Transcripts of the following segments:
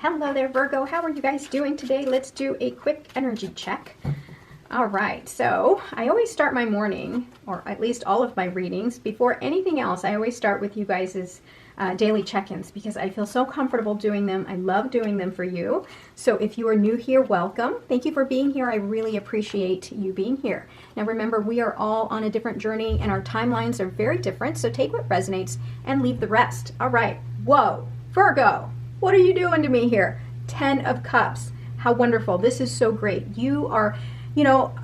Hello there, Virgo. How are you guys doing today? Let's do a quick energy check. All right, so I always start my morning, or at least all of my readings, before anything else. I always start with you guys' daily check-ins because I feel so comfortable doing them. I love doing them for you. So if you are new here, welcome. Thank you for being here. I really appreciate you being here. Now remember, we are all on a different journey and our timelines are very different. So take what resonates and leave the rest. All right. Whoa, Virgo, what are you doing to me here? 10 of Cups. How wonderful. This is so great. You are,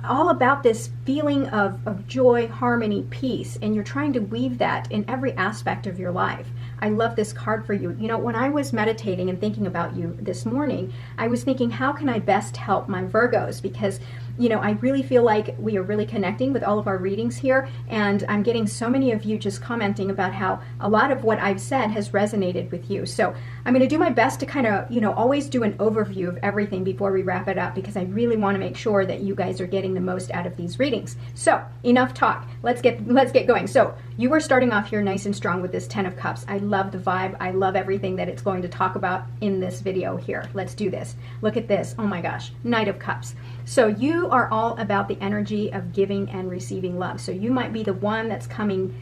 all about this feeling of joy, harmony, peace, and you're trying to weave that in every aspect of your life. I love this card for you. When I was meditating and thinking about you this morning, I was thinking, how can I best help my Virgos? Because, I really feel like we are really connecting with all of our readings here, and I'm getting so many of you just commenting about how a lot of what I've said has resonated with you. So I'm going to do my best to kind of, always do an overview of everything before we wrap it up, because I really want to make sure that you guys are getting the most out of these readings. So enough talk. Let's get going. So you are starting off here nice and strong with this 10 of Cups. I love the vibe. I love everything that it's going to talk about in this video here. Let's do this. Look at this. Oh my gosh. Knight of Cups. So you are all about the energy of giving and receiving love. So you might be the one that's coming,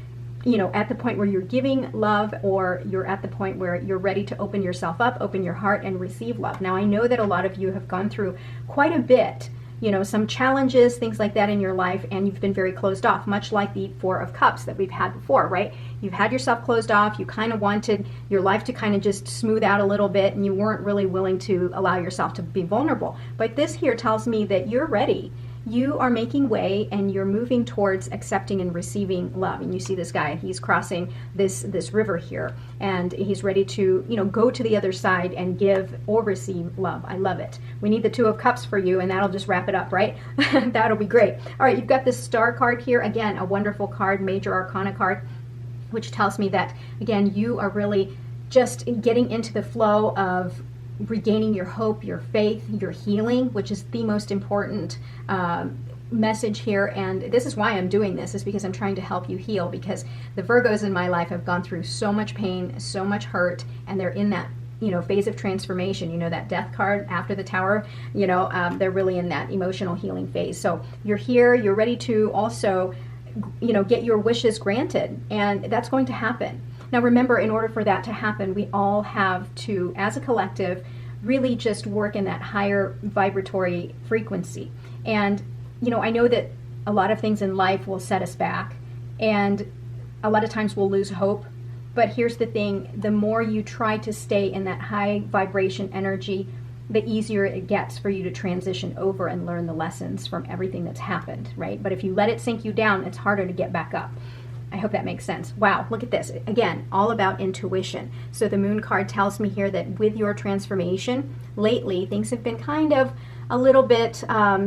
at the point where you're giving love, or you're at the point where you're ready to open yourself up, open your heart, and receive love. Now I know that a lot of you have gone through quite a bit, some challenges, things like that in your life, and you've been very closed off, much like the 4 of Cups that we've had before, right? You've had yourself closed off. You kind of wanted your life to kind of just smooth out a little bit, and you weren't really willing to allow yourself to be vulnerable. But this here tells me that you're ready. You are making way, and you're moving towards accepting and receiving love. And you see this guy, he's crossing this river here, and he's ready to, go to the other side and give or receive love. I love it. We need the 2 of Cups for you, and that'll just wrap it up, right? That'll be great. All right, you've got this Star card here. Again, a wonderful card, Major Arcana card, which tells me that, again, you are really just getting into the flow of regaining your hope, your faith, your healing, which is the most important message here. And this is why I'm doing this, is because I'm trying to help you heal, because the Virgos in my life have gone through so much pain, so much hurt, and they're in that phase of transformation. That Death card after the Tower, they're really in that emotional healing phase. So you're here, you're ready to also get your wishes granted, and that's going to happen. Now remember, in order for that to happen, we all have to, as a collective, really just work in that higher vibratory frequency. And I know that a lot of things in life will set us back, and a lot of times we'll lose hope. But here's the thing, the more you try to stay in that high vibration energy, the easier it gets for you to transition over and learn the lessons from everything that's happened, right? But if you let it sink you down, it's harder to get back up. I hope that makes sense. Wow, look at this. Again, all about intuition. So the Moon card tells me here that with your transformation, lately, things have been kind of a little bit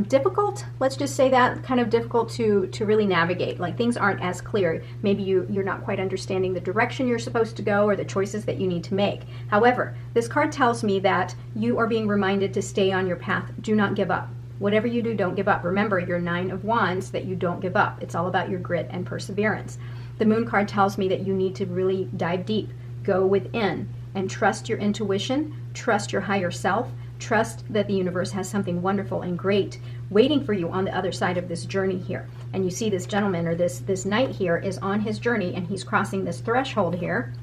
difficult. Let's just say that, kind of difficult to really navigate. Like, things aren't as clear. Maybe you're not quite understanding the direction you're supposed to go, or the choices that you need to make. However, this card tells me that you are being reminded to stay on your path. Do not give up. Whatever you do, don't give up. Remember, your 9 of Wands, that you don't give up. It's all about your grit and perseverance. The Moon card tells me that you need to really dive deep, go within, and trust your intuition, trust your higher self, trust that the universe has something wonderful and great waiting for you on the other side of this journey here. And you see this gentleman, or this knight here, is on his journey, and he's crossing this threshold here.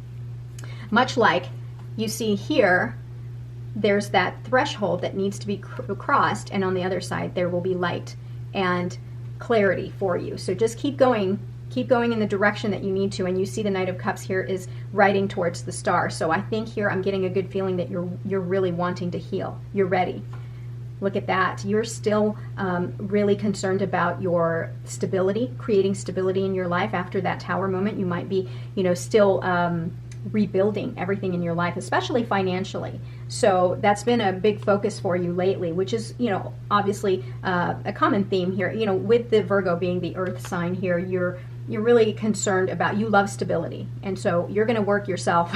Much like you see here, there's that threshold that needs to be crossed, and on the other side there will be light and clarity for you. So just keep going in the direction that you need to. And you see the Knight of Cups here is riding towards the star. So I think here I'm getting a good feeling that you're really wanting to heal. You're ready. Look at that. You're still really concerned about your stability, creating stability in your life after that Tower moment. You might be, still rebuilding everything in your life, especially financially. So that's been a big focus for you lately, which is, obviously a common theme here. With the Virgo being the earth sign here, you're really concerned about, you love stability. And so you're going to work yourself,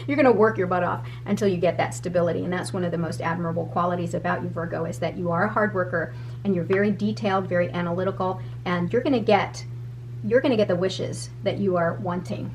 you're going to work your butt off until you get that stability. And that's one of the most admirable qualities about you, Virgo, is that you are a hard worker, and you're very detailed, very analytical, and you're going to get the wishes that you are wanting.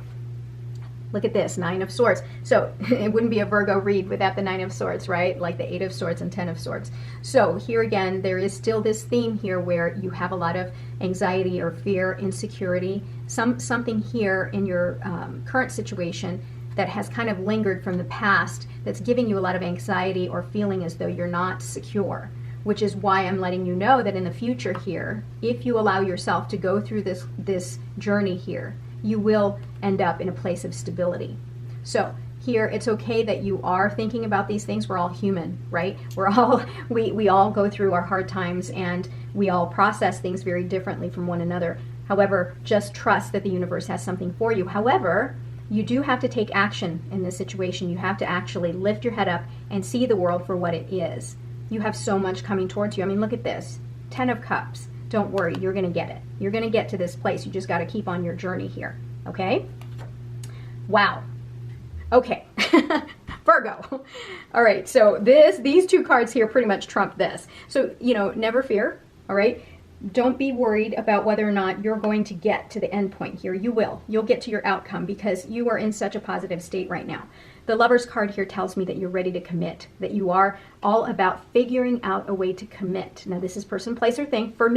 Look at this, Nine of Swords. So it wouldn't be a Virgo read without the Nine of Swords, right? Like the Eight of Swords and 10 of Swords. So here again, there is still this theme here where you have a lot of anxiety or fear, insecurity, something here in your current situation that has kind of lingered from the past that's giving you a lot of anxiety or feeling as though you're not secure, which is why I'm letting you know that in the future here, if you allow yourself to go through this journey here, you will end up in a place of stability. So here, it's okay that you are thinking about these things. We're all human, right? We all go through our hard times, and we all process things very differently from one another. However, just trust that the universe has something for you. However, you do have to take action in this situation. You have to actually lift your head up and see the world for what it is. You have so much coming towards you. I mean, look at this. 10 of Cups. Don't worry, you're going to get it. You're going to get to this place. You just got to keep on your journey here, okay? Wow. Okay. Virgo. All right, so these two cards here pretty much trump this. So, never fear, all right? Don't be worried about whether or not you're going to get to the end point here. You will. You'll get to your outcome because you are in such a positive state right now. The Lover's card here tells me that you're ready to commit, that you are all about figuring out a way to commit. Now, this is person, place, or thing. For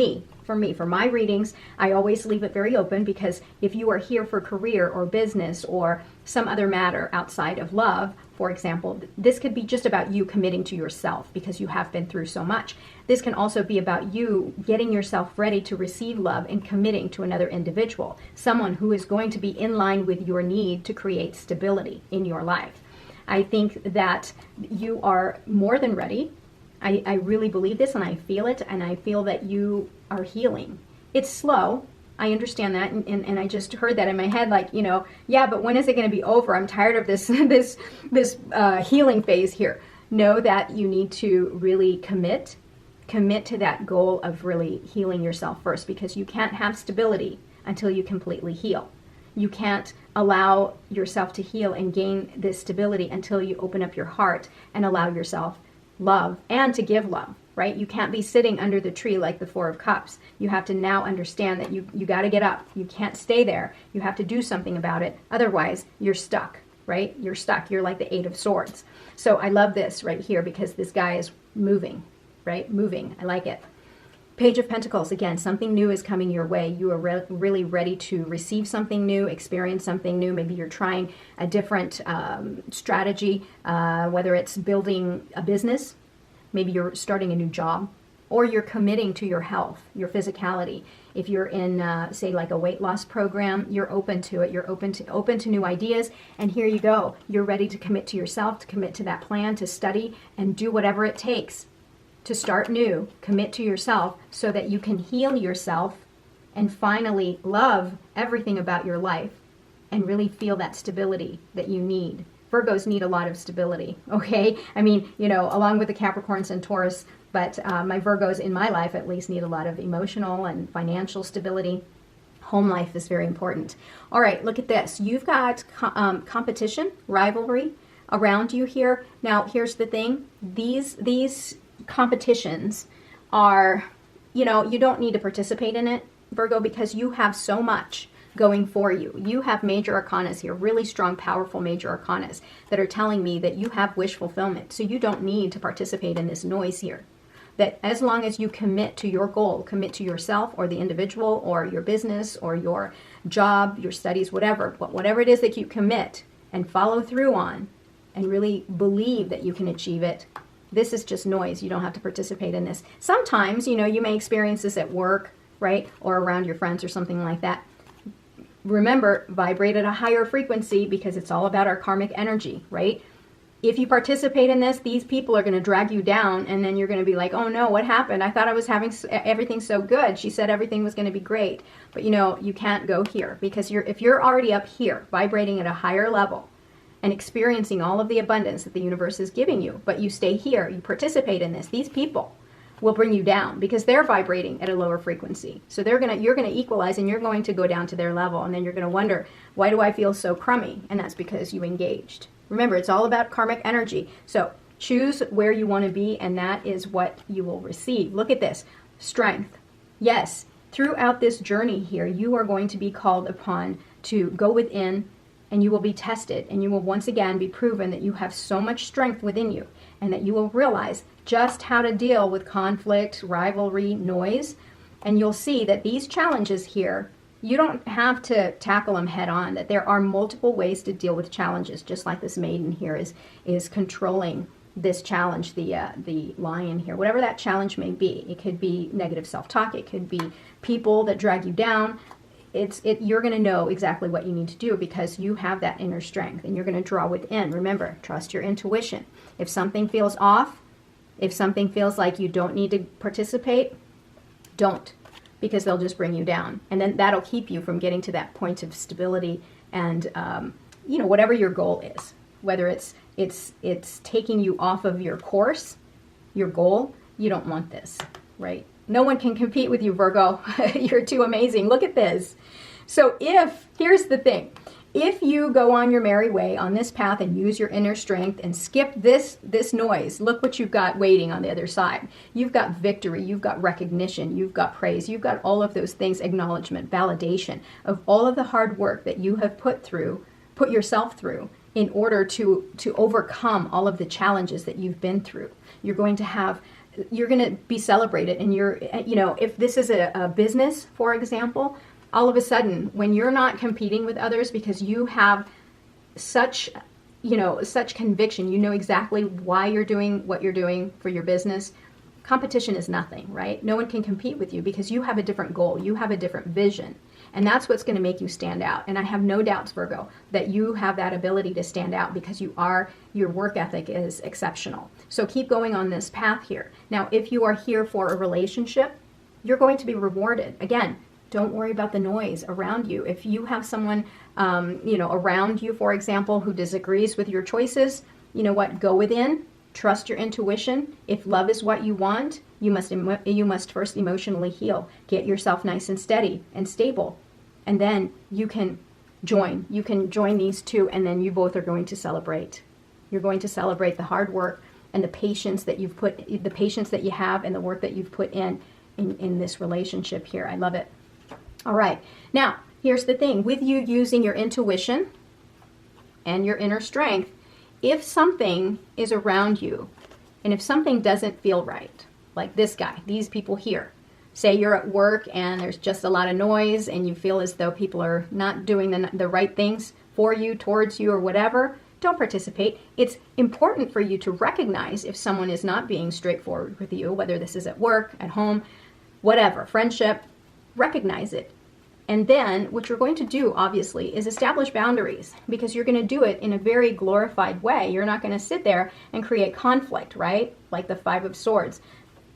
my readings, I always leave it very open because if you are here for career or business or some other matter outside of love, for example, this could be just about you committing to yourself because you have been through so much. This can also be about you getting yourself ready to receive love and committing to another individual, someone who is going to be in line with your need to create stability in your life. I think that you are more than ready. I really believe this, and I feel it, and I feel that you are healing. It's slow. I understand that, and I just heard that in my head, like, yeah, but when is it going to be over? I'm tired of this healing phase here. Know that you need to really commit to that goal of really healing yourself first, because you can't have stability until you completely heal. You can't allow yourself to heal and gain this stability until you open up your heart and allow yourself love and to give love, right? You can't be sitting under the tree like the Four of Cups. You have to now understand that you got to get up. You can't stay there. You have to do something about it. Otherwise, you're stuck, right? You're stuck. You're like the Eight of Swords. So I love this right here because this guy is moving, right? Moving. I like it. Page of Pentacles, again, something new is coming your way. You are really ready to receive something new, experience something new. Maybe you're trying a different strategy, whether it's building a business, maybe you're starting a new job, or you're committing to your health, your physicality. If you're in, say, like a weight loss program, you're open to it. You're open to new ideas, and here you go. You're ready to commit to yourself, to commit to that plan, to study, and do whatever it takes to start new, commit to yourself so that you can heal yourself and finally love everything about your life and really feel that stability that you need. Virgos need a lot of stability, okay? I mean, along with the Capricorns and Taurus, but my Virgos in my life at least need a lot of emotional and financial stability. Home life is very important. All right, look at this. You've got competition, rivalry around you here. Now, here's the thing. These competitions are, you don't need to participate in it, Virgo, because you have so much going for you. You have major arcanas here, really strong, powerful major arcanas that are telling me that you have wish fulfillment. So you don't need to participate in this noise here. That as long as you commit to your goal, commit to yourself or the individual or your business or your job, your studies, whatever it is that you commit and follow through on and really believe that you can achieve it, this is just noise. You don't have to participate in this. Sometimes, you may experience this at work, right? Or around your friends or something like that. Remember, vibrate at a higher frequency because it's all about our karmic energy, right? If you participate in this, these people are going to drag you down, and then you're going to be like, oh no, what happened? I thought I was having everything so good. She said everything was going to be great. But you can't go here because if you're already up here, vibrating at a higher level, and experiencing all of the abundance that the universe is giving you, but you stay here, you participate in this, these people will bring you down because they're vibrating at a lower frequency. So you're going to equalize and you're going to go down to their level, and then you're going to wonder, why do I feel so crummy? And that's because you engaged. Remember, it's all about karmic energy. So choose where you want to be, and that is what you will receive. Look at this. Strength. Yes, throughout this journey here, you are going to be called upon to go within and you will be tested, and you will once again be proven that you have so much strength within you, and that you will realize just how to deal with conflict, rivalry, noise, and you'll see that these challenges here, you don't have to tackle them head on, that there are multiple ways to deal with challenges, just like this maiden here is controlling this challenge, the lion here, whatever that challenge may be. It could be negative self-talk, it could be people that drag you down. You're going to know exactly what you need to do because you have that inner strength, and you're going to draw within. Remember, trust your intuition. If something feels off, if something feels like you don't need to participate, don't, because they'll just bring you down, and then that'll keep you from getting to that point of stability and whatever your goal is, whether it's taking you off of your course, your goal. You don't want this, right? No one can compete with you, Virgo. You're too amazing. Look at this. So here's the thing. If you go on your merry way on this path and use your inner strength and skip this noise, look what you've got waiting on the other side. You've got victory, you've got recognition, you've got praise, you've got all of those things, acknowledgement, validation of all of the hard work that you have put yourself through in order to overcome all of the challenges that you've been through. You're going to be celebrated, and if this is a business, for example, all of a sudden, when you're not competing with others because you have such conviction, you know exactly why you're doing what you're doing for your business, competition is nothing, right? No one can compete with you because you have a different goal, you have a different vision, and that's what's going to make you stand out. And I have no doubts, Virgo, that you have that ability to stand out because your work ethic is exceptional. So keep going on this path here. Now, if you are here for a relationship, you're going to be rewarded. Again, don't worry about the noise around you. If you have someone, around you, for example, who disagrees with your choices, you know what? Go within, trust your intuition. If love is what you want, you must first emotionally heal. Get yourself nice and steady and stable, and then you can join. You can join these two, and then you both are going to celebrate. You're going to celebrate the hard work and the patience that you have, and the work that you've put in this relationship here. I love it. All right, now here's the thing. With you using your intuition and your inner strength, if something is around you and if something doesn't feel right, like this guy, these people here, say you're at work and there's just a lot of noise and you feel as though people are not doing the right things for you, towards you, or whatever, don't participate. It's important for you to recognize if someone is not being straightforward with you, whether this is at work, at home, whatever, friendship. Recognize it. And then what you're going to do, obviously, is establish boundaries, because you're going to do it in a very glorified way. You're not going to sit there and create conflict, right? Like the Five of Swords,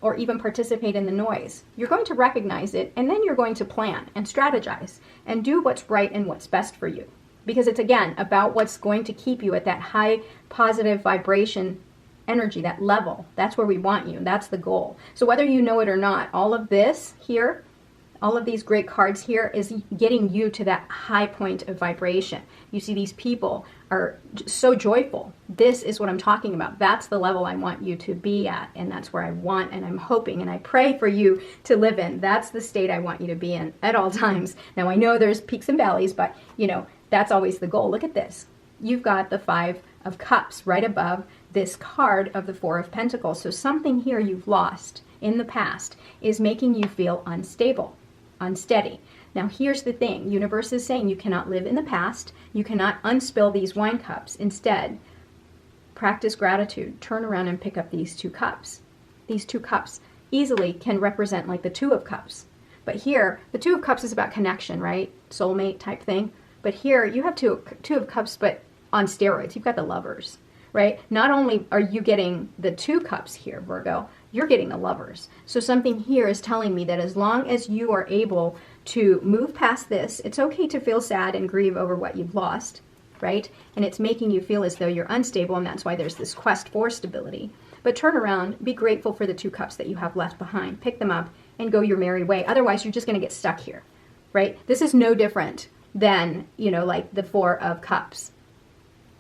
or even participate in the noise. You're going to recognize it, and then you're going to plan and strategize and do what's right and what's best for you. Because it's, again, about what's going to keep you at that high positive vibration energy, that level. That's where we want you. That's the goal. So whether you know it or not, all of this here, all of these great cards here is getting you to that high point of vibration. You see, these people are so joyful. This is what I'm talking about. That's the level I want you to be at, and that's where I want, and I'm hoping, and I pray for you to live in. That's the state I want you to be in at all times. Now, I know there's peaks and valleys, but, that's always the goal. Look at this. You've got the Five of Cups right above this card of the Four of Pentacles. So something here you've lost in the past is making you feel unstable, unsteady. Now here's the thing. Universe is saying you cannot live in the past. You cannot unspill these wine cups. Instead, practice gratitude. Turn around and pick up these two cups. These two cups easily can represent like the Two of Cups. But here, the Two of Cups is about connection, right? Soulmate type thing. But here, you have two of Cups, but on steroids. You've got the Lovers, right? Not only are you getting the Two Cups here, Virgo, you're getting the Lovers. So something here is telling me that as long as you are able to move past this, it's okay to feel sad and grieve over what you've lost, right? And it's making you feel as though you're unstable, and that's why there's this quest for stability. But turn around, be grateful for the Two Cups that you have left behind. Pick them up and go your merry way. Otherwise, you're just going to get stuck here, right? This is no different than, like the Four of Cups,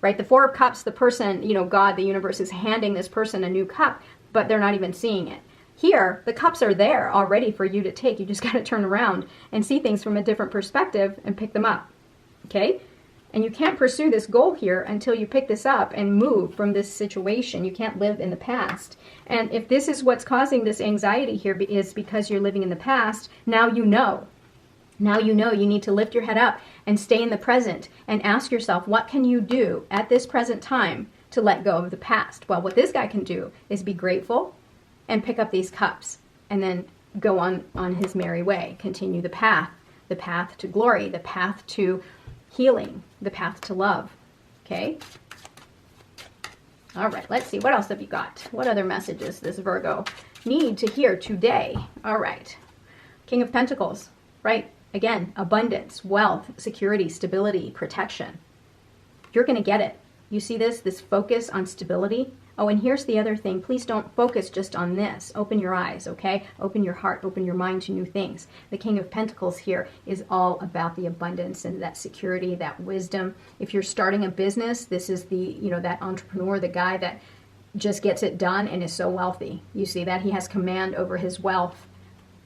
right? The Four of Cups, the person, God, the universe is handing this person a new cup, but they're not even seeing it. Here, the cups are there already for you to take. You just got to turn around and see things from a different perspective and pick them up, okay? And you can't pursue this goal here until you pick this up and move from this situation. You can't live in the past. And if this is what's causing this anxiety here is because you're living in the past, now you know. Now you know you need to lift your head up and stay in the present and ask yourself, what can you do at this present time to let go of the past? Well, what this guy can do is be grateful and pick up these cups and then go on his merry way. Continue the path to glory, the path to healing, the path to love. Okay? All right, let's see. What else have you got? What other messages does Virgo need to hear today? All right. King of Pentacles, right? Again, abundance, wealth, security, stability, protection. You're going to get it. You see this focus on stability? Oh, and here's the other thing. Please don't focus just on this. Open your eyes, okay? Open your heart, open your mind to new things. The King of Pentacles here is all about the abundance and that security, that wisdom. If you're starting a business, this is the, that entrepreneur, the guy that just gets it done and is so wealthy. You see that? He has command over his wealth,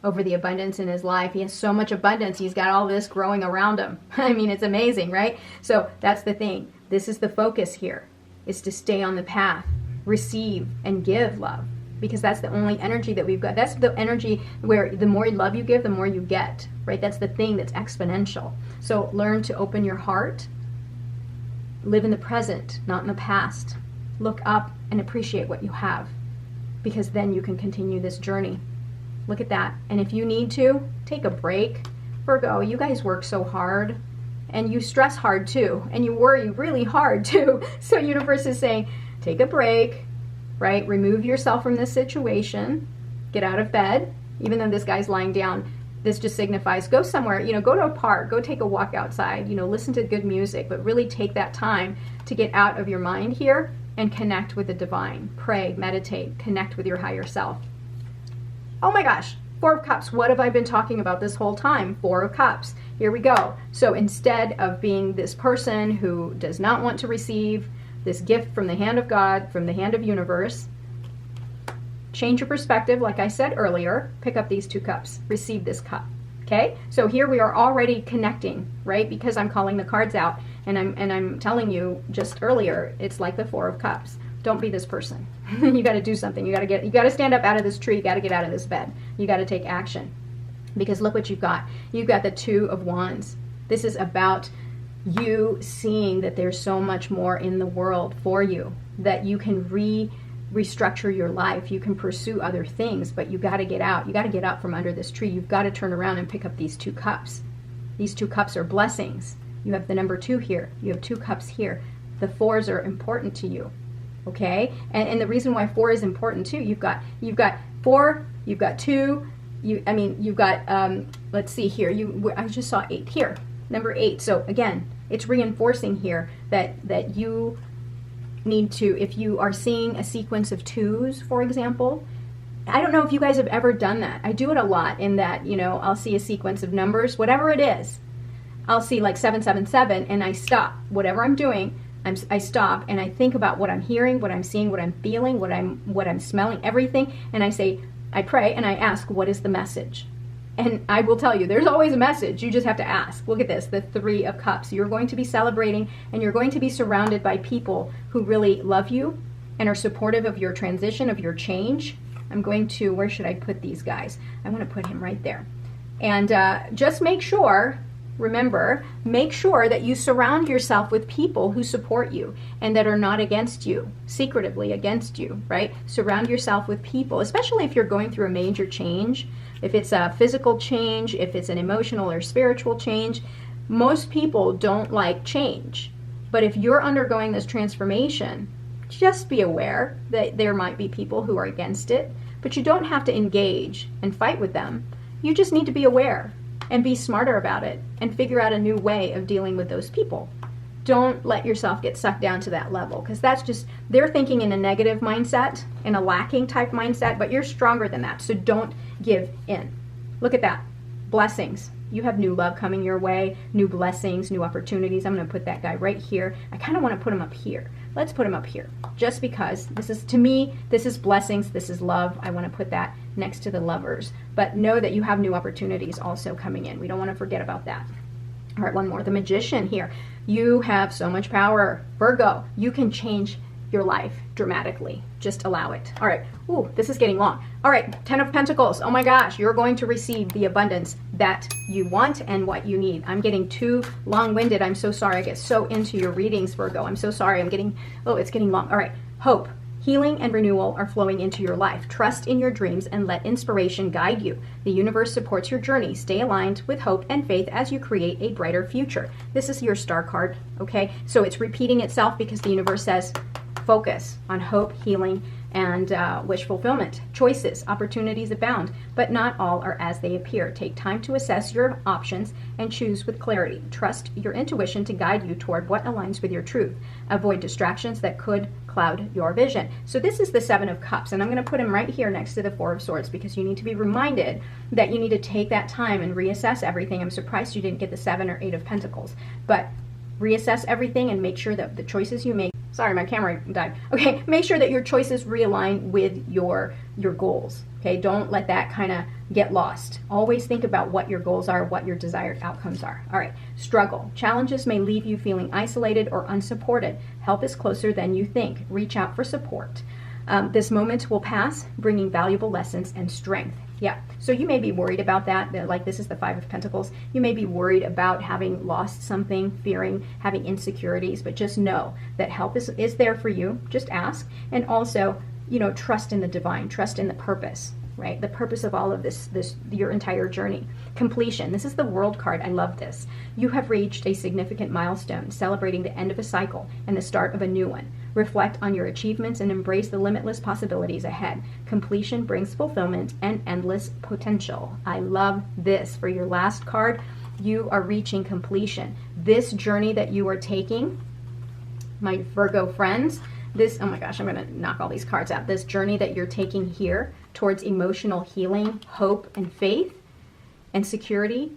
over the abundance in his life. He has so much abundance. He's got all this growing around him. I mean, it's amazing, right? So that's the thing. This is the focus here, is to stay on the path, receive and give love, because that's the only energy that we've got. That's the energy where the more love you give, the more you get, right? That's the thing that's exponential. So learn to open your heart, live in the present, not in the past. Look up and appreciate what you have, because then you can continue this journey. Look at that. And if you need to, take a break. Virgo, you guys work so hard and you stress hard too, and you worry really hard too. So universe is saying, take a break, right? Remove yourself from this situation. Get out of bed. Even though this guy's lying down, this just signifies go somewhere, go to a park, go take a walk outside, listen to good music, but really take that time to get out of your mind here and connect with the divine. Pray, meditate, connect with your higher self. Oh my gosh, Four of Cups. What have I been talking about this whole time? Four of Cups. Here we go. So instead of being this person who does not want to receive this gift from the hand of God, from the hand of universe, change your perspective. Like I said earlier, pick up these two cups. Receive this cup. Okay? So here we are already connecting, right? Because I'm calling the cards out and I'm telling you just earlier, it's like the Four of Cups. Don't be this person. You got to do something. You got to stand up out of this tree. You got to get out of this bed. You got to take action. Because look what you've got. You've got the Two of Wands. This is about you seeing that there's so much more in the world for you, that you can restructure your life. You can pursue other things, but you got to get out. You got to get out from under this tree. You've got to turn around and pick up these two cups. These two cups are blessings. You have the number 2 here. You have 2 cups here. The 4s are important to you. Okay, and the reason why 4 is important too, you've got 4, you've got 2, you've got let's see here, I just saw 8 here, number 8. So again, it's reinforcing here that you need to, if you are seeing a sequence of 2s, for example, I don't know if you guys have ever done that. I do it a lot in that, I'll see a sequence of numbers, whatever it is. I'll see like 777 and I stop whatever I'm doing. I stop and I think about what I'm hearing, what I'm seeing, what I'm feeling, what I'm smelling, everything, and I pray and I ask, what is the message? And I will tell you, there's always a message. You just have to ask. Look at this, the 3 of Cups. You're going to be celebrating and you're going to be surrounded by people who really love you and are supportive of your transition, of your change. I'm going to, where should I put these guys? I want to put him right there. And just make sure, remember, make sure that you surround yourself with people who support you and that are not against you, secretively against you, right? Surround yourself with people, especially if you're going through a major change, if it's a physical change, if it's an emotional or spiritual change. Most people don't like change, but if you're undergoing this transformation, just be aware that there might be people who are against it, but you don't have to engage and fight with them. You just need to be aware and be smarter about it and figure out a new way of dealing with those people. Don't let yourself get sucked down to that level, because that's just, they're thinking in a negative mindset, in a lacking type mindset, but you're stronger than that, so don't give in. Look at that. Blessings. You have new love coming your way, new blessings, new opportunities. I'm going to put that guy right here. I kind of want to put him up here. Let's put him up here, just because this is, to me, this is blessings, this is love. I want to put that next to the Lovers. But know that you have new opportunities also coming in. We don't want to forget about that. All right, one more. The Magician here. You have so much power. Virgo, you can change your life dramatically. Just allow it. All right. Ooh, this is getting long. All right, 10 of Pentacles. Oh my gosh, you're going to receive the abundance that you want and what you need. I'm getting too long-winded. I'm so sorry. I get so into your readings, Virgo. I'm so sorry. It's getting long. All right. Hope. Healing and renewal are flowing into your life. Trust in your dreams and let inspiration guide you. The universe supports your journey. Stay aligned with hope and faith as you create a brighter future. This is your star card, okay? So it's repeating itself because the universe says focus on hope, healing, and wish fulfillment. Choices, opportunities abound, but not all are as they appear. Take time to assess your options and choose with clarity. Trust your intuition to guide you toward what aligns with your truth. Avoid distractions that could cloud your vision. So this is the Seven of Cups, and I'm going to put him right here next to the Four of Swords because you need to be reminded that you need to take that time and reassess everything. I'm surprised you didn't get the Seven or Eight of Pentacles, but reassess everything and make sure that the choices you make, sorry, my camera died. Okay, make sure that your choices realign with your goals. Okay, don't let that kind of get lost. Always think about what your goals are, what your desired outcomes are. All right, struggle. Challenges may leave you feeling isolated or unsupported. Help is closer than you think. Reach out for support. This moment will pass, bringing valuable lessons and strength. Yeah, so you may be worried about that. Like this is the Five of Pentacles. You may be worried about having lost something, fearing, having insecurities, but just know that help is there for you. Just ask. And also, you know, trust in the divine, trust in the purpose, right? The purpose of all of this, your entire journey. Completion. This is the World card. I love this. You have reached a significant milestone, celebrating the end of a cycle and the start of a new one. Reflect on your achievements and embrace the limitless possibilities ahead. Completion brings fulfillment and endless potential. I love this. For your last card, you are reaching completion. This journey that you are taking, my Virgo friends, this, oh my gosh, I'm going to knock all these cards out. This journey that you're taking here towards emotional healing, hope, and faith, and security,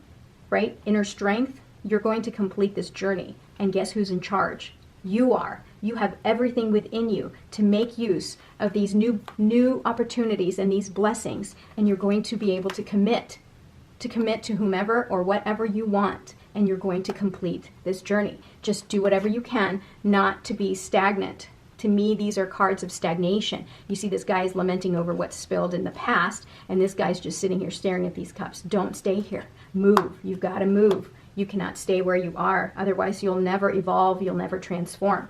right? Inner strength, you're going to complete this journey. And guess who's in charge? You are. You have everything within you to make use of these new opportunities and these blessings, and you're going to be able to commit to whomever or whatever you want, and you're going to complete this journey. Just do whatever you can not to be stagnant. To me, these are cards of stagnation. You see this guy is lamenting over what's spilled in the past, and this guy's just sitting here staring at these cups. Don't stay here. Move. You've got to move. You cannot stay where you are. Otherwise, you'll never evolve. You'll never transform.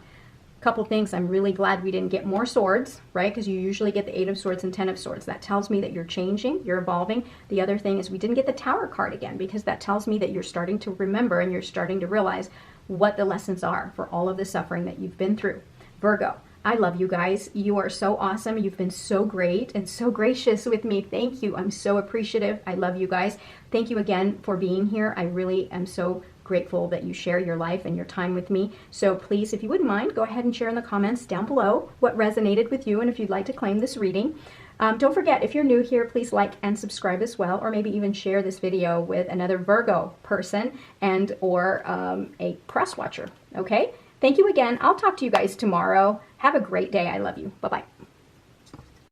Couple things. I'm really glad we didn't get more swords, right? Because you usually get the Eight of Swords and 10 of Swords. That tells me that you're changing, you're evolving. The other thing is we didn't get the Tower card again, because that tells me that you're starting to remember and you're starting to realize what the lessons are for all of the suffering that you've been through. Virgo, I love you guys. You are so awesome. You've been so great and so gracious with me. Thank you. I'm so appreciative. I love you guys. Thank you again for being here. I really am so grateful that you share your life and your time with me. So please, if you wouldn't mind, go ahead and share in the comments down below what resonated with you and if you'd like to claim this reading. Don't forget, if you're new here, please like and subscribe as well, or maybe even share this video with another Virgo person and or a cross watcher, okay? Thank you again. I'll talk to you guys tomorrow. Have a great day. I love you. Bye-bye.